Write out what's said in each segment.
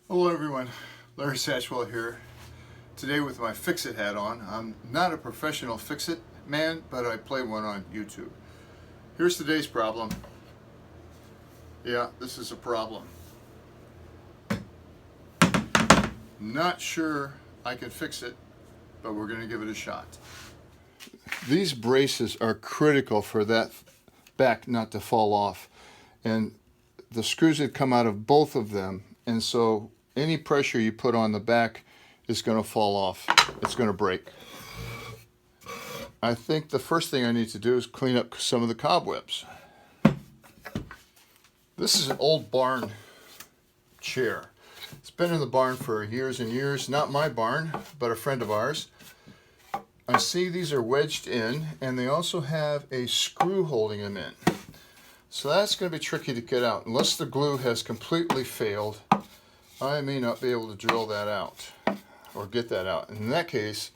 Hello everyone, Larry Satchwell here. Today with my Fix-It hat on. I'm not a professional Fix-It man, but I play one on YouTube. Here's today's problem. Yeah, this is a problem. Not sure I can fix it, but we're going to give it a shot. These braces are critical for that back not to fall off. And the screws had come out of both of them, and so any pressure you put on the back is going to fall off. It's going to break. I think the first thing I need to do is clean up some of the cobwebs. This is an old barn chair. It's been in the barn for years and years. Not my barn, but a friend of ours. I see these are wedged in, and they also have a screw holding them in. So that's going to be tricky to get out. Unless the glue has completely failed, I may not be able to drill that out or get that out. In that case,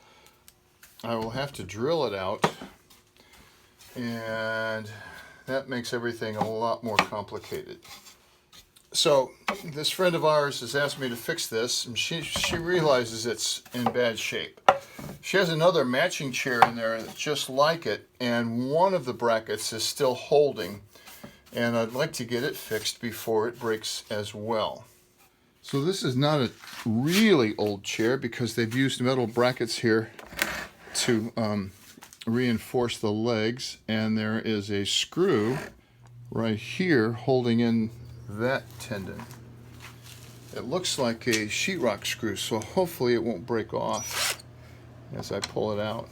I will have to drill it out, and that makes everything a lot more complicated. So this friend of ours has asked me to fix this, and she realizes it's in bad shape. She has another matching chair in there just like it, and one of the brackets is still holding, and I'd like to get it fixed before it breaks as well. So this is not a really old chair because they've used metal brackets here to reinforce the legs, and there is a screw right here holding in that tendon. It looks like a sheetrock screw, so hopefully it won't break off as I pull it out.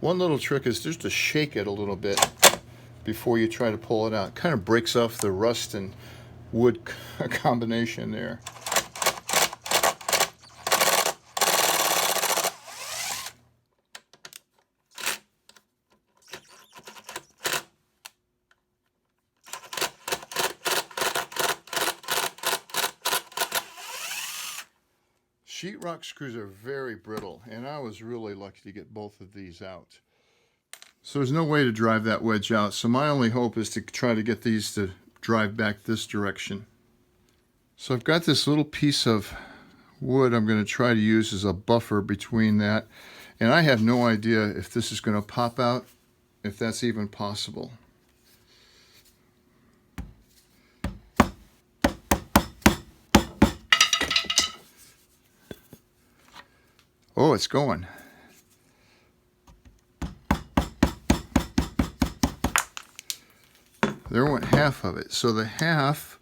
One little trick is just to shake it a little bit before you try to pull it out. It kind of breaks off the rust and wood combination there. Sheetrock screws are very brittle, and I was really lucky to get both of these out. So there's no way to drive that wedge out, so my only hope is to try to get these to drive back this direction. So I've got this little piece of wood I'm going to try to use as a buffer between that, and I have no idea if this is going to pop out, if that's even possible. Oh, it's going. There went half of it. So the half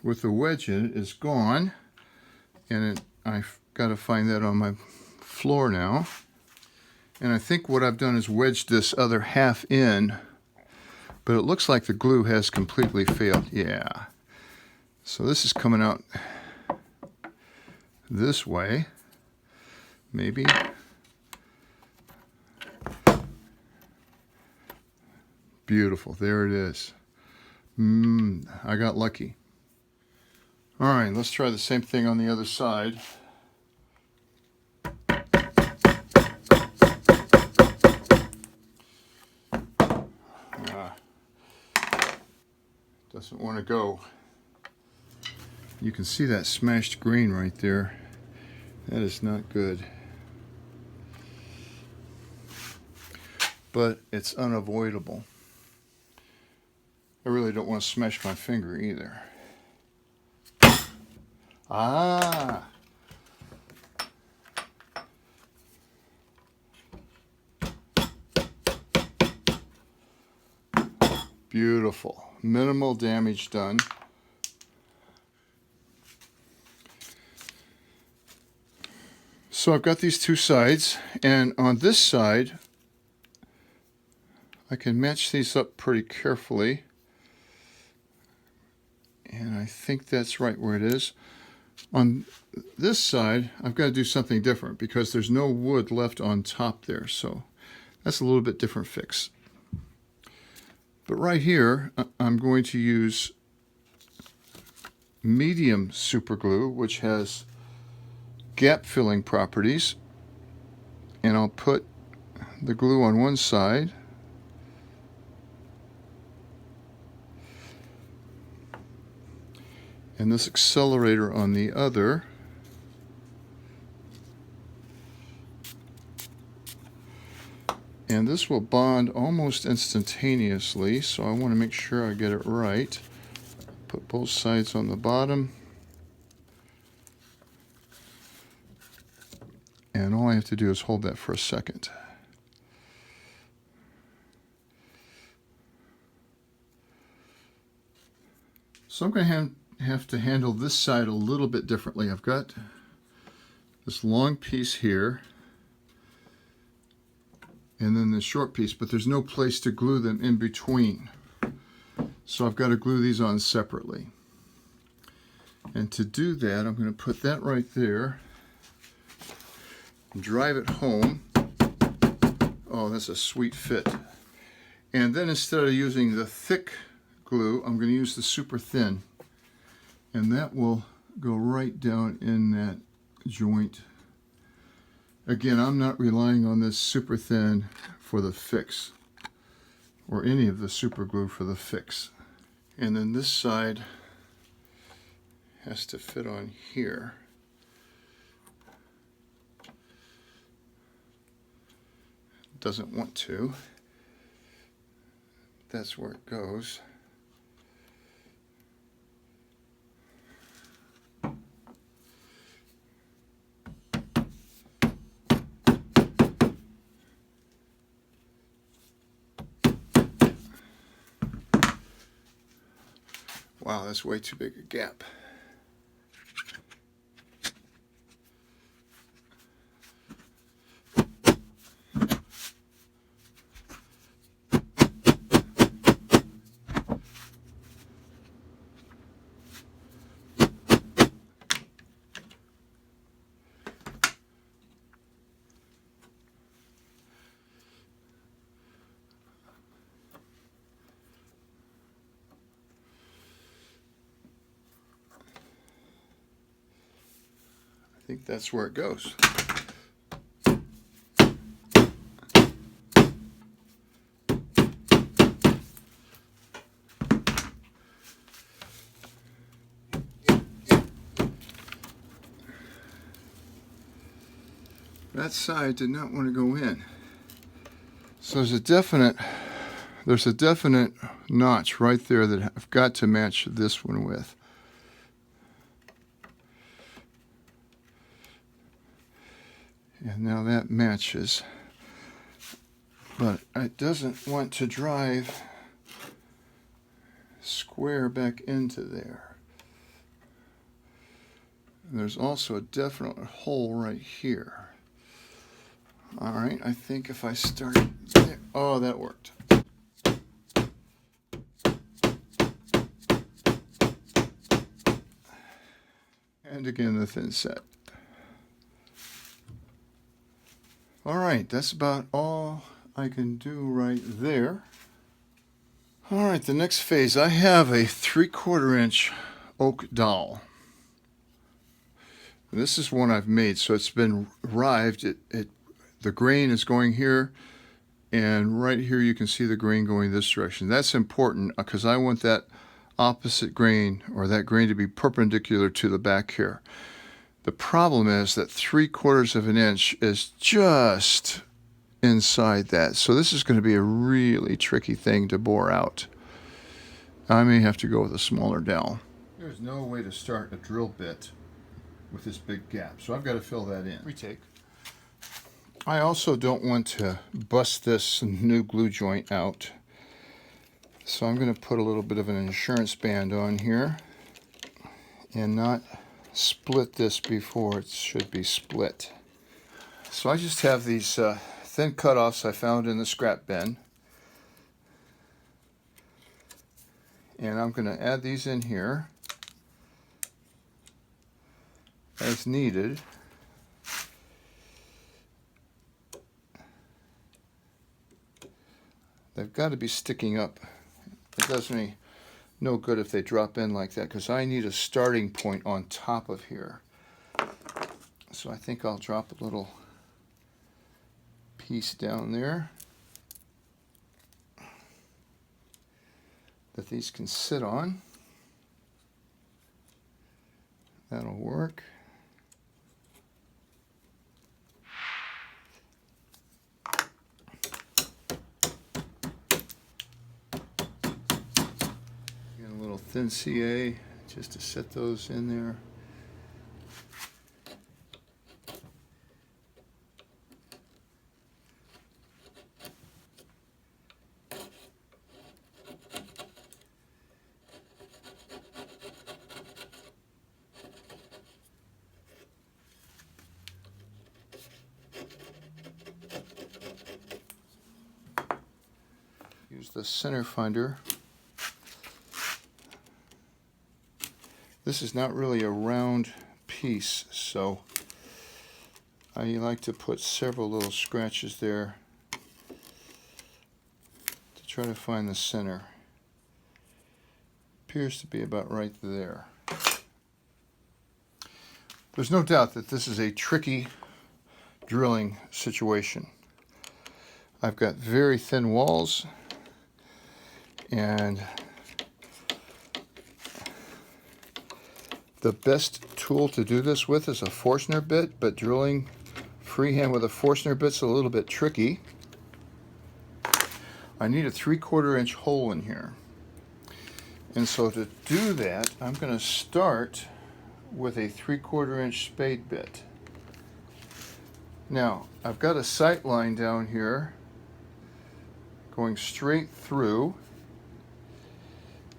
with the wedge in it is gone. And I've got to find that on my floor now. And I think what I've done is wedged this other half in. But it looks like the glue has completely failed. Yeah. So this is coming out this way. Maybe. Beautiful. There it is. I got lucky. All right, let's try the same thing on the other side. Doesn't want to go. You can see that smashed green right there. That is not good. But it's unavoidable. I really don't want to smash my finger either. Ah! Beautiful. Minimal damage done. So I've got these two sides, and on this side, I can match these up pretty carefully. And I think that's right where it is. On this side, I've got to do something different because there's no wood left on top there. So that's a little bit different fix. But right here, I'm going to use medium super glue, which has gap filling properties. And I'll put the glue on one side. and this accelerator on the other. And this will bond almost instantaneously, so I want to make sure I get it right. Put both sides on the bottom. And all I have to do is hold that for a second. So I'm going to have to handle this side a little bit differently. I've got this long piece here, and then this short piece, but there's no place to glue them in between. So I've got to glue these on separately. And to do that, I'm going to put that right there, drive it home. Oh, that's a sweet fit. And then instead of using the thick glue, I'm going to use the super thin, and that will go right down in that joint. Again, I'm not relying on this super thin for the fix, or any of the super glue for the fix. And then this side has to fit on here. Doesn't want to. That's where it goes. Wow, that's way too big a gap. I think that's where it goes. That side did not want to go in. So there's a definite notch right there that I've got to match this one with. And now that matches, but it doesn't want to drive square back into there. And there's also a definite hole right here. All right, I think if I start there, oh, that worked. And again, the thin set. All right, that's about all I can do right there. All right, the next phase, I have a 3/4 inch oak dowel. And this is one I've made, so it's been rived. The grain is going here, and right here you can see the grain going this direction. That's important because I want that opposite grain, or that grain, to be perpendicular to the back here. The problem is that 3/4 of an inch is just inside that. So this is going to be a really tricky thing to bore out. I may have to go with a smaller dowel. There's no way to start a drill bit with this big gap, so I've got to fill that in. Retake. I also don't want to bust this new glue joint out, so I'm going to put a little bit of an insurance band on here and not split this before it should be split. So I just have these thin cutoffs I found in the scrap bin, and I'm going to add these in here as needed. They've got to be sticking up. It does me no good if they drop in like that, because I need a starting point on top of here. So I think I'll drop a little piece down there that these can sit on. That'll work. Get a little thin CA just to set those in there. Use the center finder. This is not really a round piece, so I like to put several little scratches there to try to find the center. Appears to be about right there. There's no doubt that this is a tricky drilling situation. I've got very thin walls, and the best tool to do this with is a Forstner bit, but drilling freehand with a Forstner bit's a little bit tricky. I need a 3/4 inch hole in here. And so to do that, I'm going to start with a 3/4 inch spade bit. Now, I've got a sight line down here going straight through,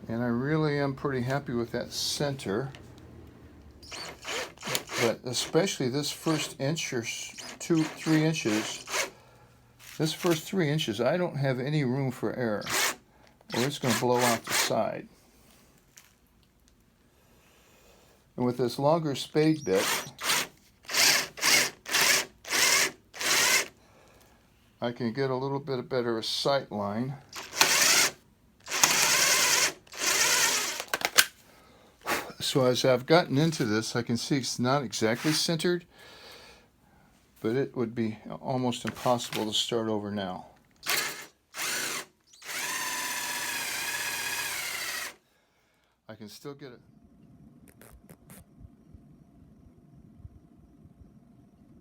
and I really am pretty happy with that center. But especially this first inch or 3 inches, this first 3 inches, I don't have any room for error, or it's going to blow out the side. And with this longer spade bit, I can get a little bit better sight line. So as I've gotten into this, I can see it's not exactly centered, but it would be almost impossible to start over now. I can still get it.